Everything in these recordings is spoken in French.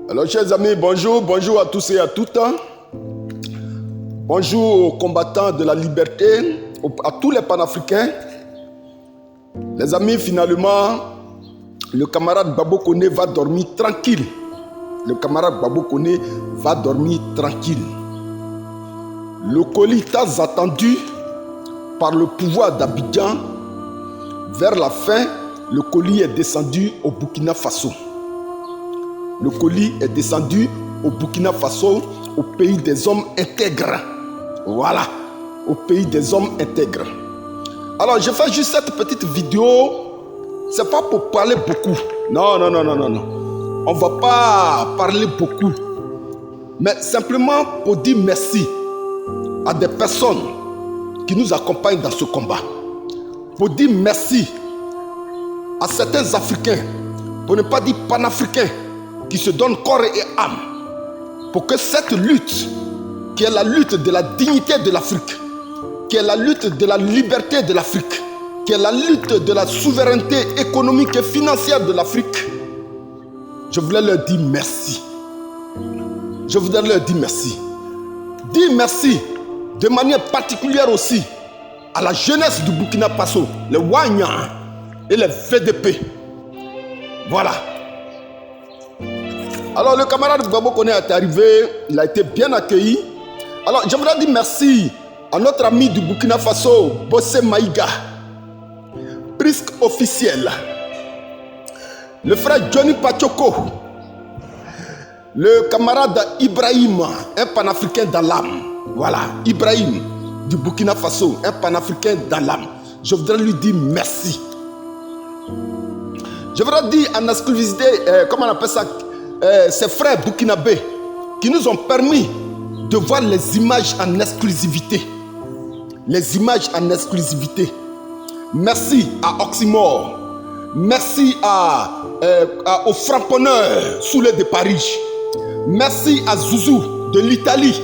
Alors, chers amis, bonjour, bonjour à tous et à toutes. Bonjour aux combattants de la liberté, à tous les panafricains. Les amis, finalement, le camarade Babo Koné va dormir tranquille. Le camarade Babo Koné va dormir tranquille. Le colis tant attendu par le pouvoir d'Abidjan, vers la fin, le colis est descendu au Burkina Faso. Le colis est descendu au Burkina Faso, au pays des hommes intègres. Voilà, au pays des hommes intègres. Alors, je fais juste cette petite vidéo. C'est pas pour parler beaucoup. Non. On va pas parler beaucoup. Mais simplement pour dire merci à des personnes qui nous accompagnent dans ce combat. Pour dire merci à certains Africains, pour ne pas dire panafricains, qui se donnent corps et âme pour que cette lutte, qui est la lutte de la dignité de l'Afrique, qui est la lutte de la liberté de l'Afrique, qui est la lutte de la souveraineté économique et financière de l'Afrique, je voulais leur dire merci. Je voudrais leur dire merci. Dire merci de manière particulière aussi à la jeunesse du Burkina Faso, les Wanya et les VDP. Voilà. Alors le camarade Babo Koné est arrivé, il a été bien accueilli. Alors je voudrais dire merci à notre ami du Burkina Faso, Bossé Maïga, prisque officiel. Le frère Johnny Pachoko, le camarade Ibrahim, un panafricain dans l'âme. Voilà, Ibrahim du Burkina Faso, un panafricain dans l'âme. Je voudrais lui dire merci. Je voudrais dire en exclusivité, comment on appelle ça, ces frères burkinabés qui nous ont permis de voir les images en exclusivité. Les images en exclusivité. Merci à Oxymore. Merci aux frapponneurs Soulé de Paris. Merci à Zouzou de l'Italie.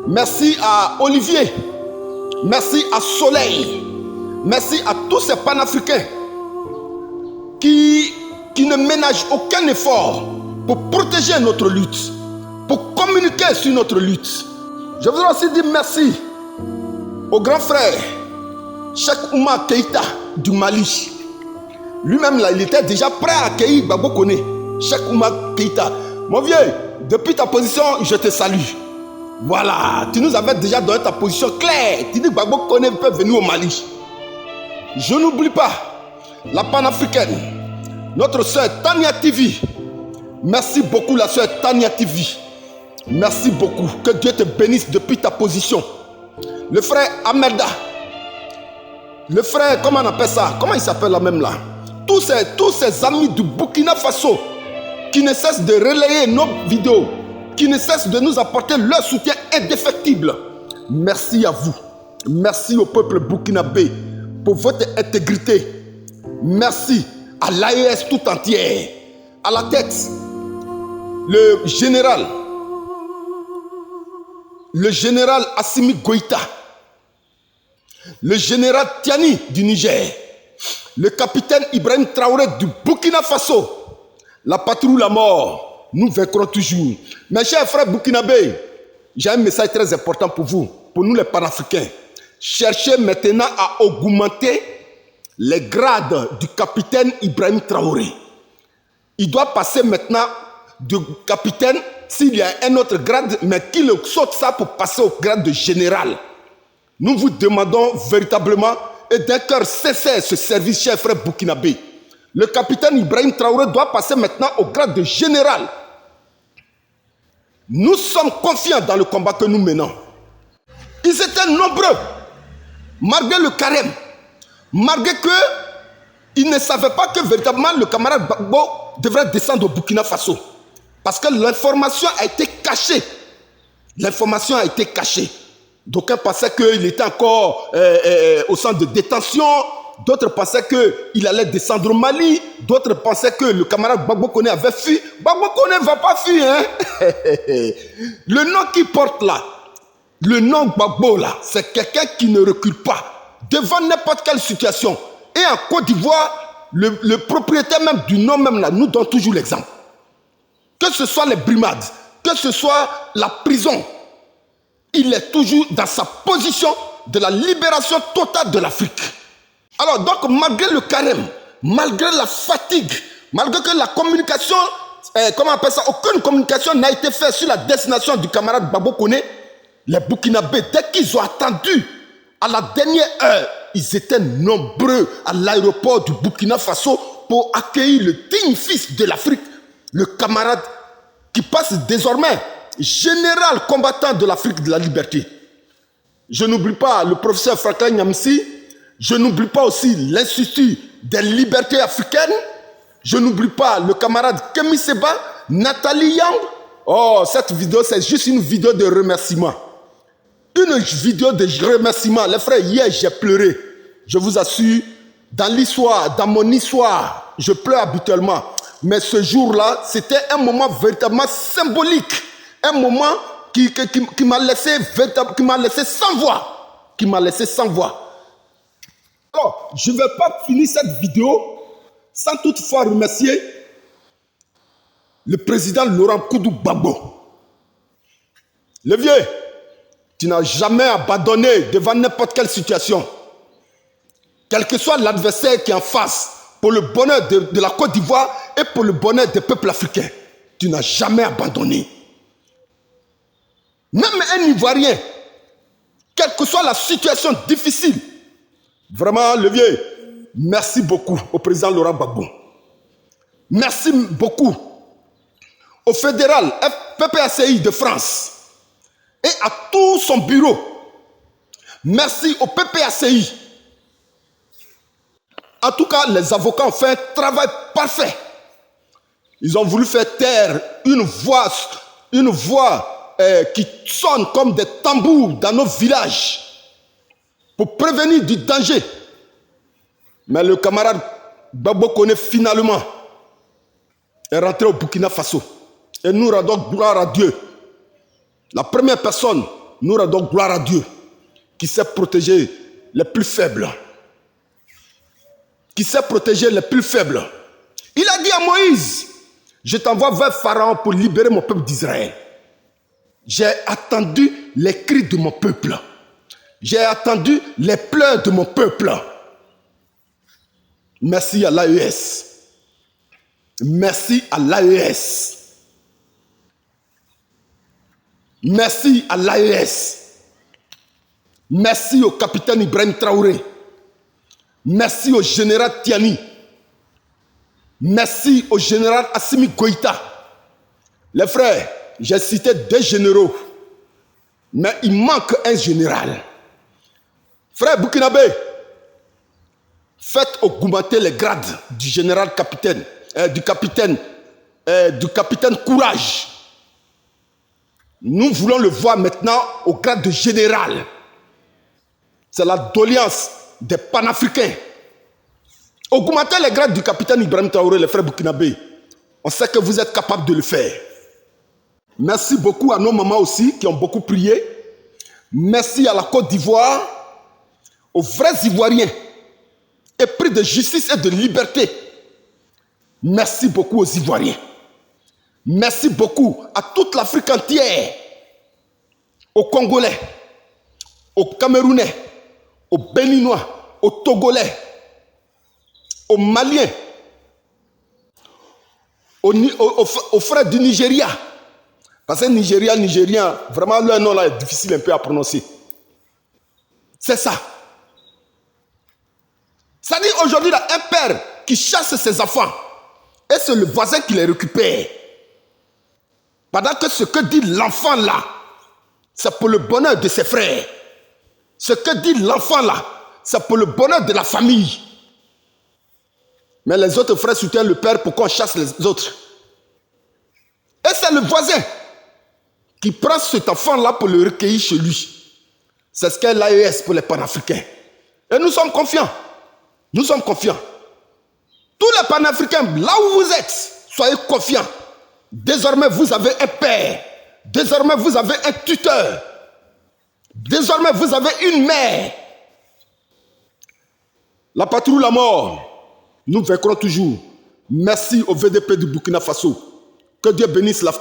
Merci à Olivier. Merci à Soleil. Merci à tous ces panafricains qui ne ménagent aucun effort pour protéger notre lutte, pour communiquer sur notre lutte. Je voudrais aussi dire merci au grand frère Cheikh Oumar Keïta du Mali. Lui-même là, il était déjà prêt à accueillir Babo Koné. Cheikh Oumar Keïta. Mon vieux, depuis ta position, je te salue. Voilà, tu nous avais déjà donné ta position claire. Tu dis que Babo Koné peut venir au Mali. Je n'oublie pas la panafricaine, notre soeur Tania TV. Merci beaucoup la soeur Tania TV. Merci beaucoup. Que Dieu te bénisse depuis ta position. Le frère Amelda. Le frère, comment on appelle ça? Comment il s'appelle là même là? Tous ces amis du Burkina Faso qui ne cessent de relayer nos vidéos, qui ne cessent de nous apporter leur soutien indéfectible. Merci à vous. Merci au peuple burkinabé pour votre intégrité. Merci à l'AES tout entière. À la tête, le général Assimi Goïta, le général Tiani du Niger, le capitaine Ibrahim Traoré du Burkina Faso. La patrie ou la mort, nous vaincrons toujours. Mes chers frères burkinabés, j'ai un message très important pour vous, pour nous les panafricains. Cherchez maintenant à augmenter les grades du capitaine Ibrahim Traoré. Il doit passer maintenant de capitaine, s'il y a un autre grade, mais qu'il saute ça pour passer au grade de général. Nous vous demandons véritablement et d'un cœur sincère ce service, chers frères burkinabés. Le capitaine Ibrahim Traoré doit passer maintenant au grade de général. Nous sommes confiants dans le combat que nous menons. Ils étaient nombreux, malgré le carême, malgré qu'ils ne savaient pas que véritablement le camarade Babo devrait descendre au Burkina Faso. Parce que l'information a été cachée. L'information a été cachée. D'aucuns pensaient qu'il était encore au centre de détention. D'autres pensaient qu'il allait descendre au Mali. D'autres pensaient que le camarade Babo Koné avait fui. Babo Koné ne va pas fuir. Hein? Le nom qu'il porte là, le nom Babo là, c'est quelqu'un qui ne recule pas devant n'importe quelle situation. Et en Côte d'Ivoire, le propriétaire même du nom même là nous donne toujours l'exemple. que ce soit les brimades, que ce soit la prison, il est toujours dans sa position de la libération totale de l'Afrique. Alors donc, malgré le carême, malgré la fatigue, malgré que la communication, comment on appelle ça, aucune communication n'a été faite sur la destination du camarade Babo Koné, les Burkinabés, dès qu'ils ont attendu, à la dernière heure, ils étaient nombreux à l'aéroport du Burkina Faso pour accueillir le digne fils de l'Afrique, le camarade qui passe désormais général combattant de l'Afrique de la liberté. Je n'oublie pas le professeur Franklin Nyamsi, je n'oublie pas aussi l'Institut des libertés africaines, je n'oublie pas le camarade Kemi Seba, Nathalie Yang. Oh, cette vidéo, c'est juste une vidéo de remerciement. Une vidéo de remerciement. Les frères, hier, j'ai pleuré. Je vous assure, dans l'histoire, dans mon histoire, je pleure habituellement. Mais ce jour-là, c'était un moment véritablement symbolique. Un moment qui m'a laissé sans voix. Qui m'a laissé sans voix. Alors, je ne vais pas finir cette vidéo sans toutefois remercier le président Laurent Koudou Gbagbo. Le vieux, tu n'as jamais abandonné devant n'importe quelle situation. Quel que soit l'adversaire qui est en face, pour le bonheur de la Côte d'Ivoire et pour le bonheur des peuples africains, tu n'as jamais abandonné. Même un Ivoirien, quelle que soit la situation difficile, vraiment, le vieux, merci beaucoup au président Laurent Gbagbo. Merci beaucoup au fédéral PPACI de France et à tout son bureau. Merci au PPACI. En tout cas, les avocats ont fait un travail parfait. Ils ont voulu faire taire une voix qui sonne comme des tambours dans nos villages pour prévenir du danger. Mais le camarade Babo Koné finalement est rentré au Burkina Faso. Et nous rendons gloire à Dieu. La première personne, nous rendons gloire à Dieu, qui sait protéger les plus faibles. Qui sait protéger les plus faibles. Il a dit à Moïse, je t'envoie vers Pharaon pour libérer mon peuple d'Israël. J'ai attendu les cris de mon peuple. J'ai attendu les pleurs de mon peuple. Merci à l'AES. Merci à l'AES. Merci à l'AES. Merci au capitaine Ibrahim Traoré. Merci au général Tiani. Merci au général Assimi Goïta. Les frères, j'ai cité 2 généraux, mais il manque un général. Frère Burkinabé, faites augmenter les grades du général capitaine, du capitaine Courage. Nous voulons le voir maintenant au grade de général. C'est la doléance des panafricains. Augmentez les grades du capitaine Ibrahim Traoré, les frères burkinabés. On sait que vous êtes capables de le faire. Merci beaucoup à nos mamans aussi qui ont beaucoup prié. Merci à la Côte d'Ivoire, aux vrais Ivoiriens, épris de justice et de liberté. Merci beaucoup aux Ivoiriens. Merci beaucoup à toute l'Afrique entière, aux Congolais, aux Camerounais, aux Béninois, aux Togolais, aux Maliens, aux frères du Nigeria. Parce que Nigérien, vraiment leur nom là est difficile un peu à prononcer. C'est ça. Ça dit aujourd'hui là, un père qui chasse ses enfants et c'est le voisin qui les récupère. Pendant que ce que dit l'enfant là, c'est pour le bonheur de ses frères. Ce que dit l'enfant là, c'est pour le bonheur de la famille. Mais les autres frères soutiennent le père pour qu'on chasse les autres. Et c'est le voisin qui prend cet enfant-là pour le recueillir chez lui. C'est ce qu'est l'AES pour les panafricains. Et nous sommes confiants. Nous sommes confiants. Tous les panafricains, là où vous êtes, soyez confiants. Désormais, vous avez un père. Désormais, vous avez un tuteur. Désormais, vous avez une mère. La patrie ou la mort, nous vaincrons toujours. Merci au VDP du Burkina Faso. Que Dieu bénisse la